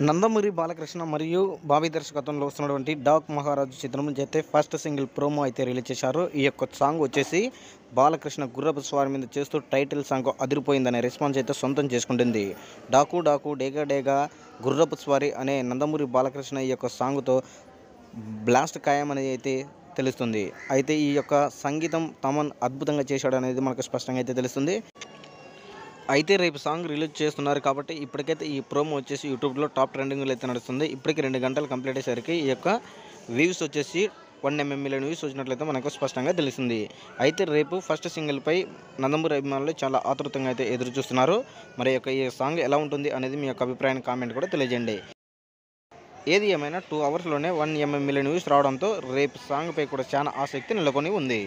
నందమూరి బాలకృష్ణ మరియు బాబీ దర్శకత్వంలో వస్తున్నటువంటి డాక్ మహారాజు చిత్రం అయితే ఫస్ట్ సింగిల్ ప్రోమో అయితే రిలీజ్ చేశారు. ఈ యొక్క సాంగ్ వచ్చేసి బాలకృష్ణ గుర్రపు స్వారీ మీద చేస్తూ టైటిల్ సాంగ్ అదిరిపోయిందనే రెస్పాన్స్ అయితే సొంతం చేసుకుంటుంది. డాకు డాకు డేగా డేగా గుర్రపు స్వారీ అనే నందమూరి బాలకృష్ణ ఈ యొక్క సాంగ్తో బ్లాస్ట్ ఖాయమనేది అయితే తెలుస్తుంది. అయితే ఈ యొక్క సంగీతం తమన్ అద్భుతంగా చేశాడు అనేది మనకు స్పష్టంగా అయితే తెలుస్తుంది. అయితే రేపు సాంగ్ రిలీజ్ చేస్తున్నారు కాబట్టి ఇప్పటికైతే ఈ ప్రోమో వచ్చేసి యూట్యూబ్లో టాప్ ట్రెండింగ్లో అయితే నడుస్తుంది. ఇప్పటికి 2 గంటలు కంప్లీట్ అయ్యేసరికి ఈ యొక్క వ్యూస్ వచ్చేసి 1 మిలియన్ వ్యూస్ వచ్చినట్లయితే మనకు స్పష్టంగా తెలుస్తుంది. అయితే రేపు ఫస్ట్ సింగిల్పై నందమూరి అభిమానులు చాలా ఆతృతంగా అయితే ఎదురు చూస్తున్నారు. మరి యొక్క ఈ సాంగ్ ఎలా ఉంటుంది అనేది మీ యొక్క అభిప్రాయాన్ని కామెంట్ కూడా తెలియజేయండి. ఏది ఏమైనా 2 అవర్స్లోనే 1 మిలియన్ వ్యూస్ రావడంతో రేపు సాంగ్పై కూడా చాలా ఆసక్తి నెలకొని ఉంది.